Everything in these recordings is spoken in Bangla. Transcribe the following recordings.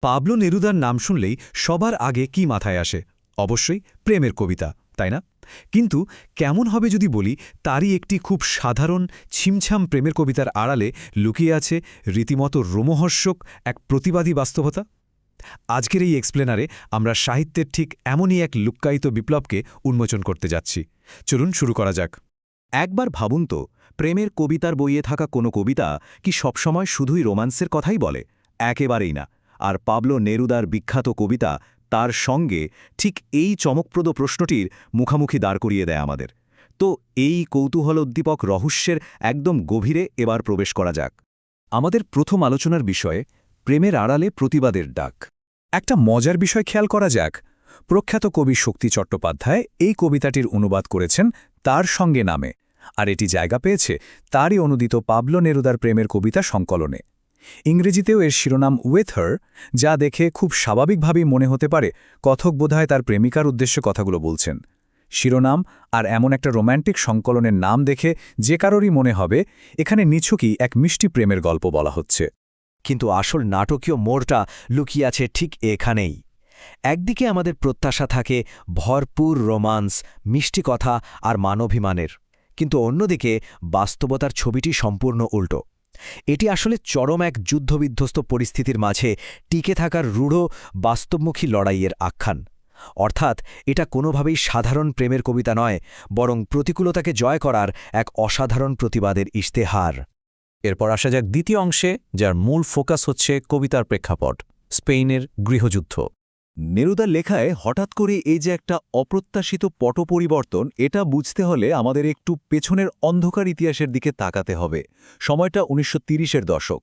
পাবলো নেরুদার নাম শুনলেই সবার আগে কি মাথায় আসে? অবশ্যই প্রেমের কবিতা, তাই না? কিন্তু কেমন হবে যদি বলি তারই একটি খুব সাধারণ ছিমছাম প্রেমের কবিতার আড়ালে লুকিয়ে আছে রীতিমতো রোমহর্ষক এক প্রতিবাদী বাস্তবতা? আজকের এই এক্সপ্লেনারে আমরা সাহিত্যের ঠিক এমনই এক লুক্কায়িত বিপ্লবকে উন্মোচন করতে যাচ্ছি। চলুন শুরু করা যাক। একবার ভাবুন তো, প্রেমের কবিতার বইয়ে থাকা কোনো কবিতা কি সবসময় শুধুই রোমান্সের কথাই বলে? একেবারেই না। আর পাবলো নেরুদার বিখ্যাত কবিতা তার সঙ্গে ঠিক এই চমকপ্রদ প্রশ্নটির মুখামুখি দাঁড় করিয়ে দেয় আমাদের। তো এই কৌতূহলোদ্দীপক রহস্যের একদম গভীরে এবার প্রবেশ করা যাক। আমাদের প্রথম আলোচনার বিষয়ে প্রেমের আড়ালে প্রতিবাদের ডাক। একটা মজার বিষয় খেয়াল করা যাক। প্রখ্যাত কবি শক্তি চট্টোপাধ্যায় এই কবিতাটির অনুবাদ করেছেন তার সঙ্গে নামে, আর এটি জায়গা পেয়েছে তারই অনুদিত পাবলো নেরুদার প্রেমের কবিতা সংকলনে। ইংরেজিতেও এর শিরোনাম উইথ হার, যা দেখে খুব স্বাভাবিকভাবেই মনে হতে পারে কথক বোধহয় তার প্রেমিকার উদ্দেশ্যে কথাগুলো বলছেন। শিরোনাম আর এমন একটা রোম্যান্টিক সংকলনের নাম দেখে যে কারোরই মনে হবে এখানে নিছকই এক মিষ্টি প্রেমের গল্প বলা হচ্ছে। কিন্তু আসল নাটকীয় মোড়টা লুকিয়ে আছে ঠিক এখানেই। একদিকে আমাদের প্রত্যাশা থাকে ভরপুর রোমান্স, মিষ্টি কথা আর মানবিমানের, কিন্তু অন্যদিকে বাস্তবতার ছবিটি সম্পূর্ণ উল্টো। এটি আসলে চরম এক যুদ্ধবিধ্বস্ত পরিস্থিতির মাঝে টিকে থাকার রূঢ় বাস্তবমুখী লড়াইয়ের আখ্যান। অর্থাৎ এটা কোনোভাবেই সাধারণ প্রেমের কবিতা নয়, বরং প্রতিকূলতাকে জয় করার এক অসাধারণ প্রতিবাদের ইশতেহার। এরপর আসা যাক দ্বিতীয় অংশে, যার মূল ফোকাস হচ্ছে কবিতার প্রেক্ষাপট, স্পেনের গৃহযুদ্ধ। নেরুদার লেখায় হঠাৎ করে এই যে একটা অপ্রত্যাশিত পট পরিবর্তন, এটা বুঝতে হলে আমাদের একটু পেছনের অন্ধকার ইতিহাসের দিকে তাকাতে হবে। সময়টা ১৯৩০-এর দশক,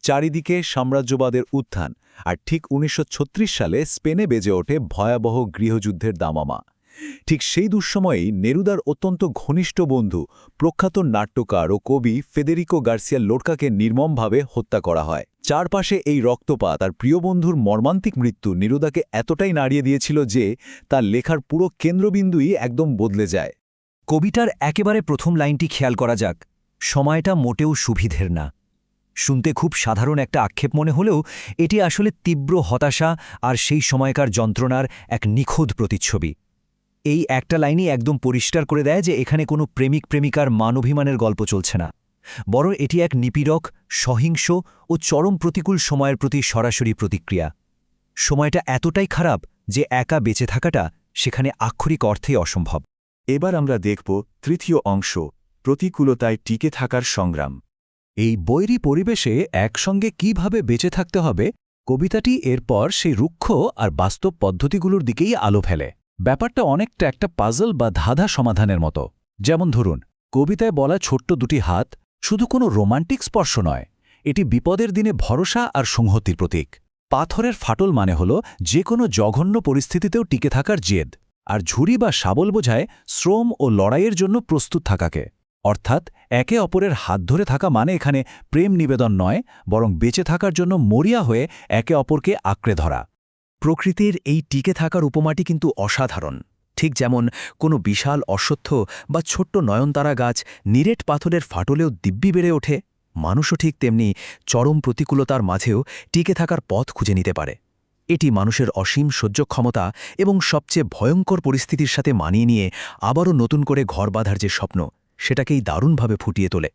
চারিদিকে সাম্রাজ্যবাদের উত্থান, আর ঠিক ১৯৩৬ সালে স্পেনে বেজে ওঠে ভয়াবহ গৃহযুদ্ধের দামামা। ঠিক সেই দুঃসময়েই নেরুদার অত্যন্ত ঘনিষ্ঠ বন্ধু, প্রখ্যাত নাট্যকার ও কবি ফেদেরিকো গার্সিয়া লোরকাকে নির্মমভাবে হত্যা করা হয়। চারপাশে এই রক্তপাত আর প্রিয় বন্ধুর মর্মান্তিক মৃত্যু নেরুদাকে এতটাই নাড়িয়ে দিয়েছিল যে তার লেখার পুরো কেন্দ্রবিন্দুই একদম বদলে যায়। কবিতার একেবারে প্রথম লাইনটি খেয়াল করা যাক। সময়টা মোটেও সুবিধের না। শুনতে খুব সাধারণ একটা আক্ষেপ মনে হলেও এটি আসলে তীব্র হতাশা আর সেই সময়কার যন্ত্রণার এক নিখুঁত প্রতিচ্ছবি। এই একটা লাইনই একদম পরিষ্কার করে দেয় যে এখানে কোনো প্রেমিক প্রেমিকার মানবিমানের গল্প চলছে না, বরং এটি এক নিপীড়ক, সহিংস ও চরম প্রতিকূল সময়ের প্রতি সরাসরি প্রতিক্রিয়া। সময়টা এতটাই খারাপ যে একা বেঁচে থাকাটা সেখানে আক্ষরিক অর্থেই অসম্ভব। এবার আমরা দেখব তৃতীয় অংশ, প্রতিকূলতায় টিকে থাকার সংগ্রাম। এই বৈরী পরিবেশে একসঙ্গে কিভাবে বেঁচে থাকতে হবে, কবিতাটি এরপর সেই রুক্ষ আর বাস্তব পদ্ধতিগুলোর দিকেই আলো ফেলে। ব্যাপারটা অনেকটা একটা পাজল বা ধাঁধা সমাধানের মতো। যেমন ধরুন, কবিতায় বলা ছোট্ট দুটি হাত শুধু কোনো রোমান্টিক স্পর্শ নয়, এটি বিপদের দিনে ভরসা আর সংহতির প্রতীক। পাথরের ফাটল মানে হল যে কোনো জঘন্য পরিস্থিতিতেও টিকে থাকার জেদ, আর ঝুড়ি বা শাবল বোঝায় শ্রম ও লড়াইয়ের জন্য প্রস্তুত থাকাকে। অর্থাৎ একে অপরের হাত ধরে থাকা মানে এখানে প্রেম নিবেদন নয়, বরং বেঁচে থাকার জন্য মরিয়া হয়ে একে অপরকে আঁকড়ে ধরা। প্রকৃতির এই টিকে থাকার উপমাটি কিন্তু অসাধারণ। ঠিক যেমন কোনো বিশাল অশ্বত্থ বা ছোট্ট নয়নতারা গাছ নিরেট পাথরের ফাটলেও দিব্যি বেড়ে ওঠে, মানুষও ঠিক তেমনি চরম প্রতিকূলতার মাঝেও টিকে থাকার পথ খুঁজে নিতে পারে। এটি মানুষের অসীম সহ্য ক্ষমতা এবং সবচেয়ে ভয়ঙ্কর পরিস্থিতির সাথে মানিয়ে নিয়ে আবারও নতুন করে ঘর বাঁধার যে স্বপ্ন, সেটাকেই দারুণভাবে ফুটিয়ে তোলে।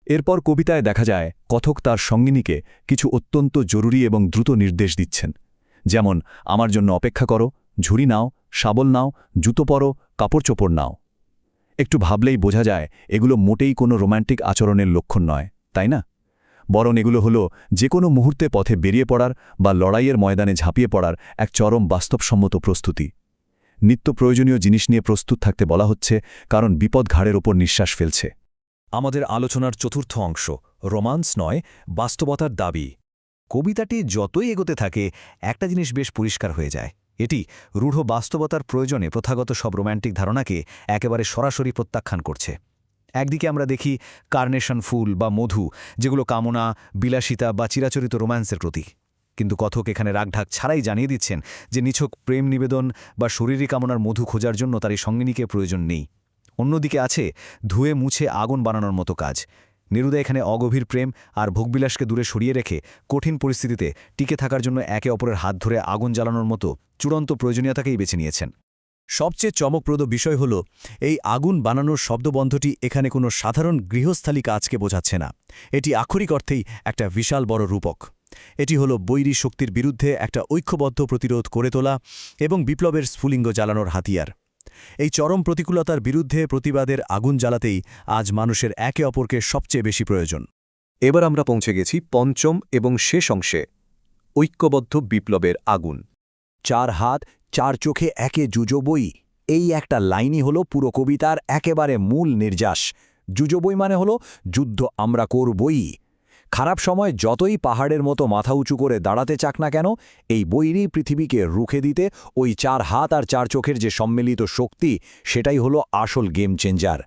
এরপর কবিতায় দেখা যায় কথক তার সঙ্গিনীকে কিছু অত্যন্ত জরুরি এবং দ্রুত নির্দেশ দিচ্ছেন। যেমন, আমার জন্য অপেক্ষা করো, ঝুড়ি নাও, শাবল নাও, জুতো পরো, কাপড় চোপড় নাও। একটু ভাবলেই বোঝা যায় এগুলো মোটেই কোনো রোম্যান্টিক আচরণের লক্ষণ নয়, তাই না? বরং এগুলো হলো যে কোনো মুহূর্তে পথে বেরিয়ে পড়ার বা লড়াইয়ের ময়দানে ঝাঁপিয়ে পড়ার এক চরম বাস্তবসম্মত প্রস্তুতি। নিত্য প্রয়োজনীয় জিনিস নিয়ে প্রস্তুত থাকতে বলা হচ্ছে, কারণ বিপদ ঘাড়ের ওপর নিঃশ্বাস ফেলছে। আমাদের আলোচনার চতুর্থ অংশ, রোমান্স নয়, বাস্তবতার দাবি। কবিতাটি যতই এগোতে থাকে একটা জিনিস বেশ পরিষ্কার হয়ে যায়। এটি রূঢ় বাস্তবতার প্রয়োজনে প্রথাগত সব রোম্যান্টিক ধারণাকে একেবারে সরাসরি প্রত্যাখ্যান করছে। একদিকে আমরা দেখি কার্নেশন ফুল বা মধু, যেগুলো কামনা, বিলাসিতা বা চিরাচরিত রোম্যান্সের প্রতীক। কিন্তু কথক এখানে রাগঢাক ছাড়াই জানিয়ে দিচ্ছেন যে নিছক প্রেম নিবেদন বা শরীরী কামনার মধু খোঁজার জন্য তার এই সঙ্গিনীকে প্রয়োজন নেই। অন্যদিকে আছে ধুয়ে মুছে আগুন বানানোর মতো কাজ, নেরুদা এখানে অগভীর প্রেম আর ভোগবিলাসকে দূরে সরিয়ে রেখে কঠিন পরিস্থিতিতে টিকে থাকার জন্য একে অপরের হাত ধরে আগুন জ্বালানোর মতো চূড়ান্ত প্রয়োজনীয়তাকেই বেছে নিয়েছেন। সবচেয়ে চমকপ্রদ বিষয় হল এই আগুন বানানোর শব্দবন্ধটি এখানে কোনো সাধারণ গৃহস্থালী কাজকে বোঝাচ্ছে না। এটি আক্ষরিক অর্থেই একটা বিশাল বড় রূপক। এটি হলো বৈরী শক্তির বিরুদ্ধে একটা ঐক্যবদ্ধ প্রতিরোধ করে তোলা এবং বিপ্লবের স্ফুলিঙ্গ জ্বালানোর হাতিয়ার। এই চরম প্রতিকূলতার বিরুদ্ধে প্রতিবাদের আগুন জ্বালাতেই আজ মানুষের একে অপরকে সবচেয়ে বেশি প্রয়োজন। এবার আমরা পৌঁছে গেছি পঞ্চম এবং শেষ অংশে, ঐক্যবদ্ধ বিপ্লবের আগুন। 4 হাত 4 চোখে একে যুজবই, এই একটা লাইনই হলো পুরো কবিতার একেবারে মূল নির্যাস। যুজবই মানে হলো যুদ্ধ আমরা করবই। খারাপ সময় যতই পাহাড়ের মতো মাথা উঁচু করে দাঁড়াতে চাক না কেন, এই বৈরী পৃথিবীকে রুখে দিতে ওই 4 হাত আর 4 চোখের যে সম্মিলিত শক্তি, সেটাই হলো আসল গেম চেঞ্জার।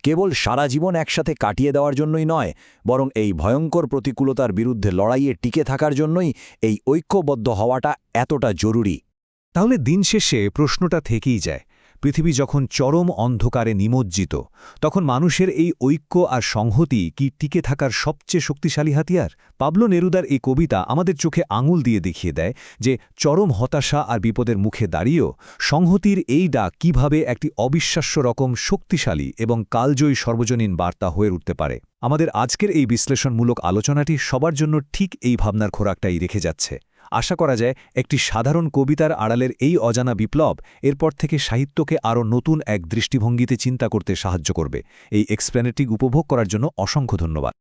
কেবল সারা জীবন একসাথে কাটিয়ে দেওয়ার জন্যই নয়, বরং এই ভয়ঙ্কর প্রতিকূলতার বিরুদ্ধে লড়াইয়ে টিকে থাকার জন্যই এই ঐক্যবদ্ধ হওয়াটা এতটা জরুরি। তাহলে দিন শেষে প্রশ্নটা থেকেই যায়, পৃথিবী যখন চরম অন্ধকারে নিমজ্জিত, তখন মানুষের এই ঐক্য আর সংহতি কি টিকে থাকার সবচেয়ে শক্তিশালী হাতিয়ার? পাবলো নেরুদার এই কবিতা আমাদের চোখে আঙুল দিয়ে দেখিয়ে দেয় যে চরম হতাশা আর বিপদের মুখে দাঁড়িয়েও সংহতির এই ডাক কীভাবে একটি অবিশ্বাস্য রকম শক্তিশালী এবং কালজয়ী সর্বজনীন বার্তা হয়ে উঠতে পারে। আমাদের আজকের এই বিশ্লেষণমূলক আলোচনাটি সবার জন্য ঠিক এই ভাবনার খোরাকটাই রেখে যাচ্ছে। আশা করা যায় একটি সাধারণ কবিতার আড়ালের এই অজানা বিপ্লব এরপর থেকে সাহিত্যকে আরও নতুন এক দৃষ্টিভঙ্গিতে চিন্তা করতে সাহায্য করবে। এই এক্সপ্লেনেটিং উপভোগ করার জন্য অসংখ্য ধন্যবাদ।